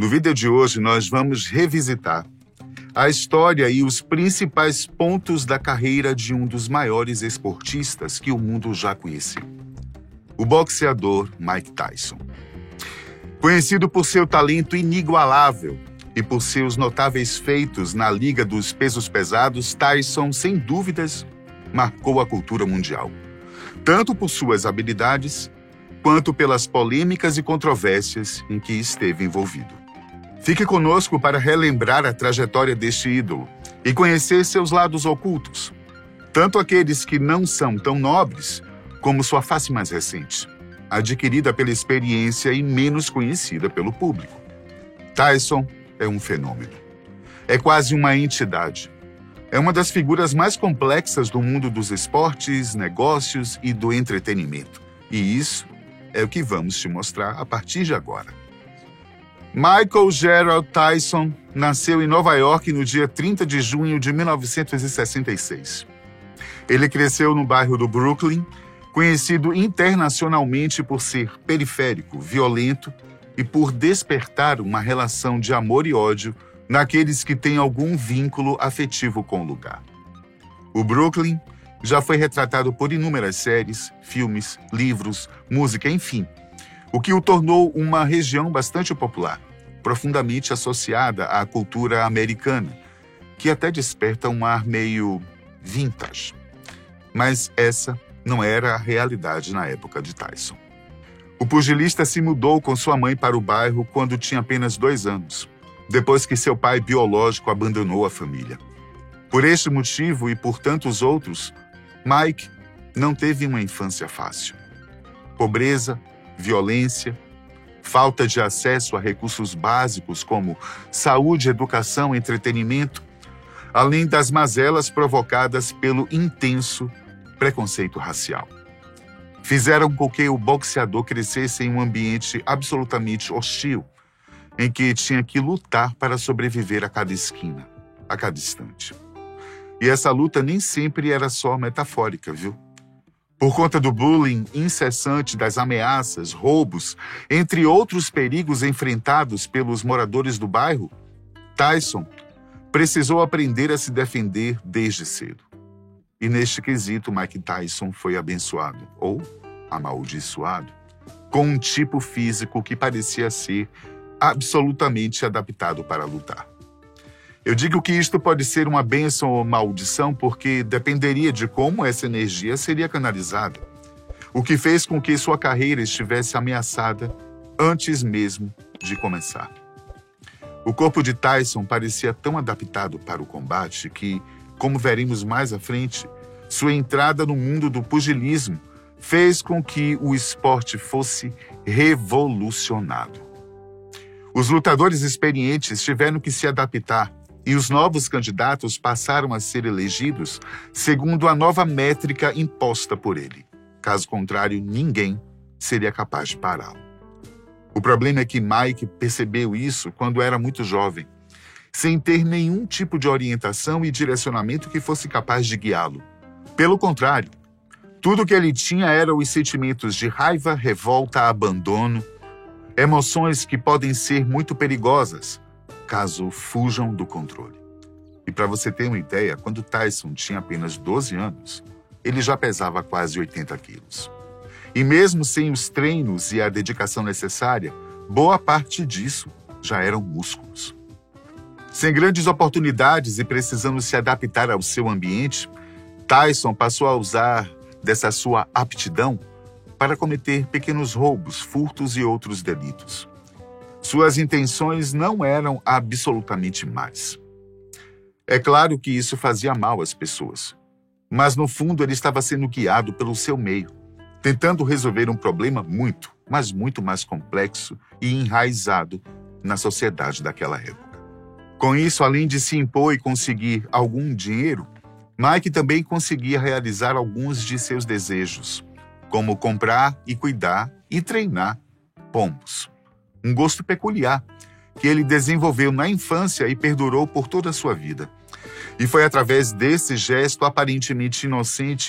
No vídeo de hoje, nós vamos revisitar a história e os principais pontos da carreira de um dos maiores esportistas que o mundo já conheceu, o boxeador Mike Tyson. Conhecido por seu talento inigualável e por seus notáveis feitos na Liga dos Pesos Pesados, Tyson, sem dúvidas, marcou a cultura mundial, tanto por suas habilidades, quanto pelas polêmicas e controvérsias em que esteve envolvido. Fique conosco para relembrar a trajetória deste ídolo e conhecer seus lados ocultos, tanto aqueles que não são tão nobres, como sua face mais recente, adquirida pela experiência e menos conhecida pelo público. Tyson é um fenômeno. É quase uma entidade. É uma das figuras mais complexas do mundo dos esportes, negócios e do entretenimento. E isso é o que vamos te mostrar a partir de agora. Michael Gerald Tyson nasceu em Nova York no dia 30 de junho de 1966. Ele cresceu no bairro do Brooklyn, conhecido internacionalmente por ser periférico, violento e por despertar uma relação de amor e ódio naqueles que têm algum vínculo afetivo com o lugar. O Brooklyn já foi retratado por inúmeras séries, filmes, livros, música, enfim, o que o tornou uma região bastante popular, profundamente associada à cultura americana, que até desperta um ar meio vintage. Mas essa não era a realidade na época de Tyson. O pugilista se mudou com sua mãe para o bairro quando tinha apenas 2 anos, depois que seu pai biológico abandonou a família. Por este motivo e por tantos outros, Mike não teve uma infância fácil. Pobreza, violência, falta de acesso a recursos básicos como saúde, educação, entretenimento, além das mazelas provocadas pelo intenso preconceito racial. Fizeram com que o boxeador crescesse em um ambiente absolutamente hostil, em que tinha que lutar para sobreviver a cada esquina, a cada instante. E essa luta nem sempre era só metafórica, viu? Por conta do bullying incessante, das ameaças, roubos, entre outros perigos enfrentados pelos moradores do bairro, Tyson precisou aprender a se defender desde cedo. E neste quesito, Mike Tyson foi abençoado, ou amaldiçoado, com um tipo físico que parecia ser absolutamente adaptado para lutar. Eu digo que isto pode ser uma bênção ou maldição porque dependeria de como essa energia seria canalizada, o que fez com que sua carreira estivesse ameaçada antes mesmo de começar. O corpo de Tyson parecia tão adaptado para o combate que, como veremos mais à frente, sua entrada no mundo do pugilismo fez com que o esporte fosse revolucionado. Os lutadores experientes tiveram que se adaptar e os novos candidatos passaram a ser elegidos segundo a nova métrica imposta por ele. Caso contrário, ninguém seria capaz de pará-lo. O problema é que Mike percebeu isso quando era muito jovem, sem ter nenhum tipo de orientação e direcionamento que fosse capaz de guiá-lo. Pelo contrário, tudo que ele tinha eram os sentimentos de raiva, revolta, abandono, emoções que podem ser muito perigosas caso fujam do controle. E para você ter uma ideia, quando Tyson tinha apenas 12 anos, ele já pesava quase 80 quilos. E mesmo sem os treinos e a dedicação necessária, boa parte disso já eram músculos. Sem grandes oportunidades e precisando se adaptar ao seu ambiente, Tyson passou a usar dessa sua aptidão para cometer pequenos roubos, furtos e outros delitos. Suas intenções não eram absolutamente más. É claro que isso fazia mal às pessoas, mas no fundo ele estava sendo guiado pelo seu meio, tentando resolver um problema muito, mas muito mais complexo e enraizado na sociedade daquela época. Com isso, além de se impor e conseguir algum dinheiro, Mike também conseguia realizar alguns de seus desejos, como comprar e cuidar e treinar pombos. Um gosto peculiar que ele desenvolveu na infância e perdurou por toda a sua vida. E foi através desse gesto aparentemente inocente